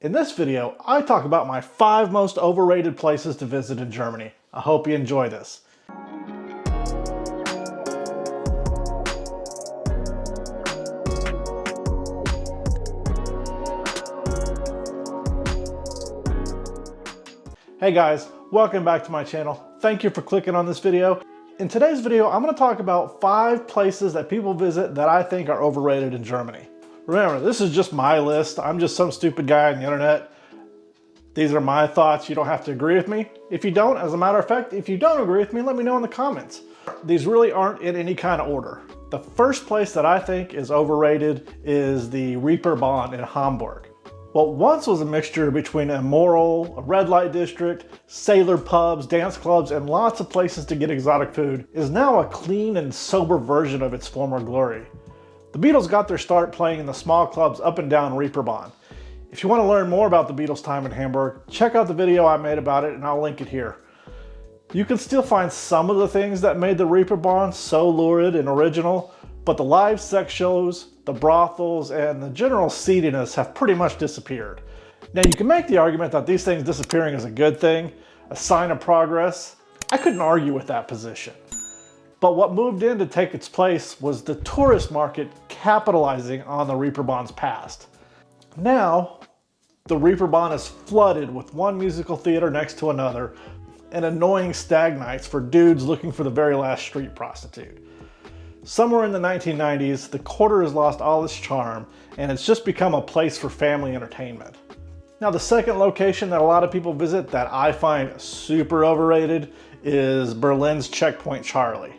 In this video, I talk about my 5 most overrated places to visit in Germany. I hope you enjoy this. Hey guys, welcome back to my channel. Thank you for clicking on this video. In today's video, I'm going to talk about 5 places that people visit that I think are overrated in Germany. Remember, this is just my list. I'm just some stupid guy on the internet. These are my thoughts. You don't have to agree with me. If you don't, as a matter of fact, if you don't agree with me, let me know in the comments. These really aren't in any kind of order. The first place that I think is overrated is the Reeperbahn in Hamburg. What once was a mixture between a moral, a red light district, sailor pubs, dance clubs, and lots of places to get exotic food is now a clean and sober version of its former glory. The Beatles got their start playing in the small clubs up and down Reeperbahn. If you want to learn more about the Beatles' time in Hamburg, check out the video I made about it and I'll link it here. You can still find some of the things that made the Reeperbahn so lurid and original, but the live sex shows, the brothels, and the general seediness have pretty much disappeared. Now you can make the argument that these things disappearing is a good thing, a sign of progress. I couldn't argue with that position. But what moved in to take its place was the tourist market capitalizing on the Reeperbahn's past. Now, the Reeperbahn is flooded with one musical theater next to another and annoying stagnites for dudes looking for the very last street prostitute. Somewhere in the 1990s, the quarter has lost all its charm and it's just become a place for family entertainment. Now, the second location that a lot of people visit that I find super overrated is Berlin's Checkpoint Charlie.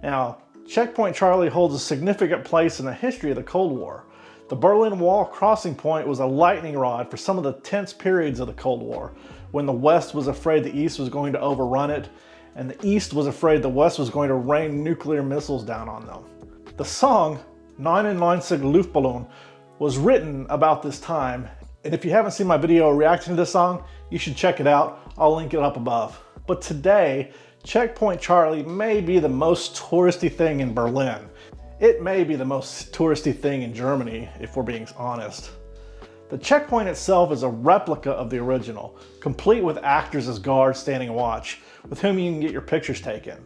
Now, Checkpoint Charlie holds a significant place in the history of the Cold War. The Berlin Wall crossing point was a lightning rod for some of the tense periods of the Cold War, when the West was afraid the East was going to overrun it, and the East was afraid the West was going to rain nuclear missiles down on them. The song 99 Luftballon was written about this time, and if you haven't seen my video reacting to this song, you should check it out. I'll link it up above. But today, Checkpoint Charlie may be the most touristy thing in Berlin. It may be the most touristy thing in Germany, if we're being honest. The checkpoint itself is a replica of the original, complete with actors as guards standing watch, with whom you can get your pictures taken.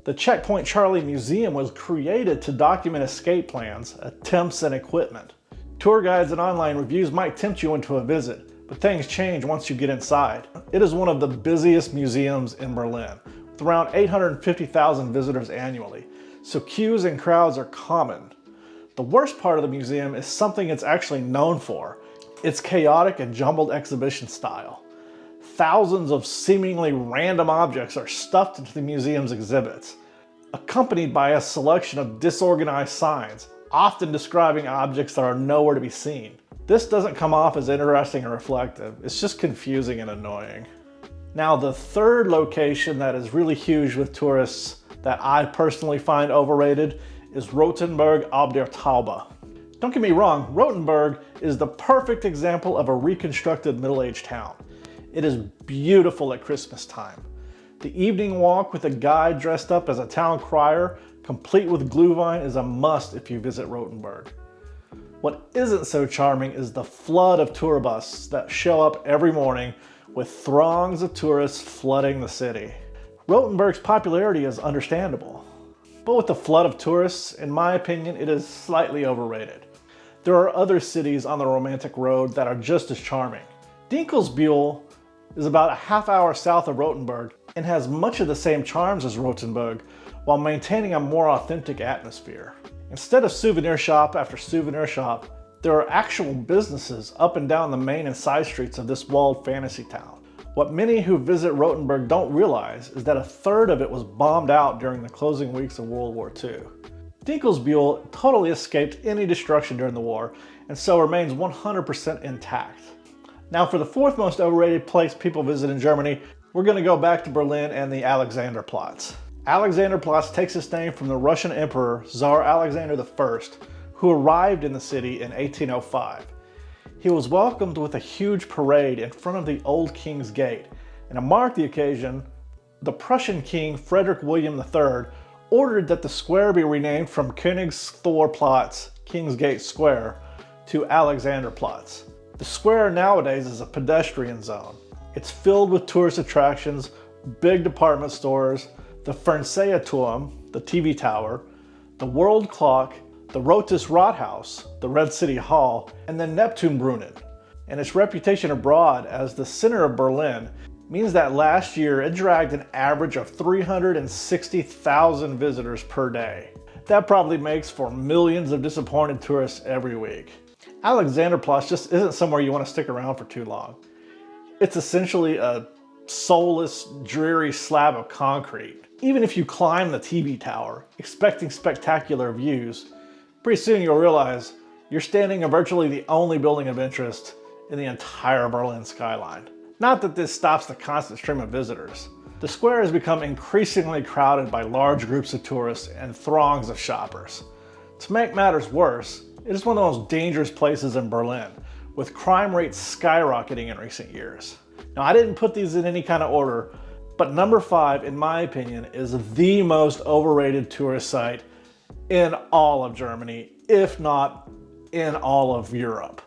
The Checkpoint Charlie Museum was created to document escape plans, attempts, and equipment. Tour guides and online reviews might tempt you into a visit, but things change once you get inside. It is one of the busiest museums in Berlin, with around 850,000 visitors annually, so queues and crowds are common. The worst part of the museum is something it's actually known for: its chaotic and jumbled exhibition style. Thousands of seemingly random objects are stuffed into the museum's exhibits, accompanied by a selection of disorganized signs, often describing objects that are nowhere to be seen. This doesn't come off as interesting or reflective, it's just confusing and annoying. Now, the third location that is really huge with tourists that I personally find overrated is Rotenburg ob der Tauber. Don't get me wrong, Rotenburg is the perfect example of a reconstructed middle-aged town. It is beautiful at Christmas time. The evening walk with a guide dressed up as a town crier, complete with Glühwein, is a must if you visit Rotenburg. What isn't so charming is the flood of tour buses that show up every morning with throngs of tourists flooding the city. Rotenburg's popularity is understandable, but with the flood of tourists, in my opinion, it is slightly overrated. There are other cities on the romantic road that are just as charming. Dinkelsbühl is about a half-hour south of Rotenburg and has much of the same charms as Rotenburg while maintaining a more authentic atmosphere. Instead of souvenir shop after souvenir shop, there are actual businesses up and down the main and side streets of this walled fantasy town. What many who visit Rotenburg don't realize is that a third of it was bombed out during the closing weeks of World War II. Dinkelsbühl totally escaped any destruction during the war and so remains 100% intact. Now, for the fourth most overrated place people visit in Germany, we're going to go back to Berlin and the Alexanderplatz. Alexanderplatz takes its name from the Russian Emperor Tsar Alexander I, who arrived in the city in 1805. He was welcomed with a huge parade in front of the Old King's Gate, and to mark the occasion, the Prussian King Frederick William III ordered that the square be renamed from Königsthorplatz, King's Gate Square, to Alexanderplatz. The square nowadays is a pedestrian zone. It's filled with tourist attractions, big department stores, the Fernsehturm, the TV tower, the World Clock, the Rotes Rathaus, the Red City Hall, and the Neptunbrunnen. And its reputation abroad as the center of Berlin means that last year it dragged an average of 360,000 visitors per day. That probably makes for millions of disappointed tourists every week. Alexanderplatz just isn't somewhere you want to stick around for too long. It's essentially a soulless, dreary slab of concrete. Even if you climb the TV tower, expecting spectacular views, pretty soon you'll realize you're standing on virtually the only building of interest in the entire Berlin skyline. Not that this stops the constant stream of visitors. The square has become increasingly crowded by large groups of tourists and throngs of shoppers. To make matters worse, it is one of the most dangerous places in Berlin, with crime rates skyrocketing in recent years. Now, I didn't put these in any kind of order, but number 5, in my opinion, is the most overrated tourist site in all of Germany, if not in all of Europe,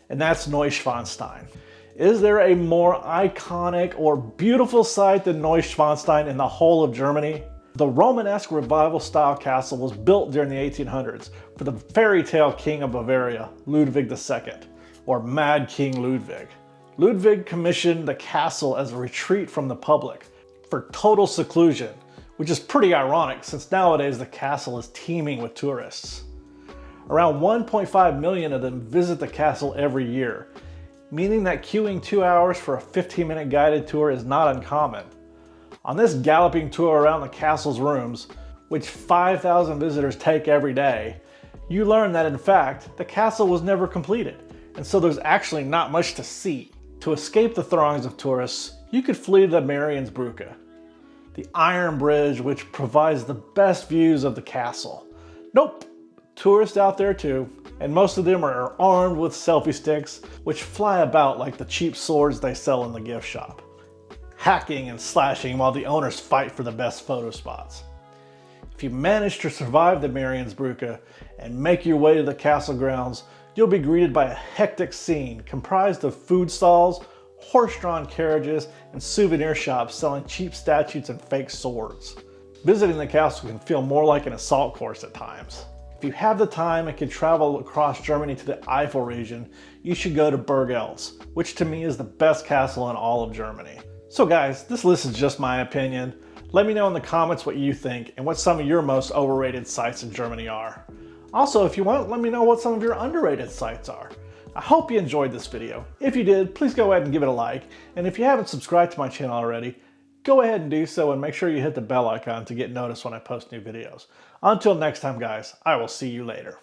and that's Neuschwanstein. Is there a more iconic or beautiful site than Neuschwanstein in the whole of Germany? The Romanesque revival-style castle was built during the 1800s for the fairy tale king of Bavaria, Ludwig II, or Mad King Ludwig. Ludwig commissioned the castle as a retreat from the public for total seclusion, which is pretty ironic since nowadays the castle is teeming with tourists. Around 1.5 million of them visit the castle every year, meaning that queuing 2 hours for a 15-minute guided tour is not uncommon. On this galloping tour around the castle's rooms, which 5,000 visitors take every day, you learn that in fact, the castle was never completed, and so there's actually not much to see. To escape the throngs of tourists, you could flee to the Mariensbrücke, the iron bridge which provides the best views of the castle. Nope, tourists out there too, and most of them are armed with selfie sticks, which fly about like the cheap swords they sell in the gift shop, hacking and slashing while the owners fight for the best photo spots. If you manage to survive the Mariensbrücke and make your way to the castle grounds, you'll be greeted by a hectic scene comprised of food stalls, horse-drawn carriages, and souvenir shops selling cheap statues and fake swords. Visiting the castle can feel more like an assault course at times. If you have the time and can travel across Germany to the Eifel region, you should go to Burg Els, which to me is the best castle in all of Germany. So guys, this list is just my opinion. Let me know in the comments what you think and what some of your most overrated sites in Germany are. Also, if you want, let me know what some of your underrated sites are. I hope you enjoyed this video. If you did, please go ahead and give it a like. And if you haven't subscribed to my channel already, go ahead and do so and make sure you hit the bell icon to get noticed when I post new videos. Until next time, guys, I will see you later.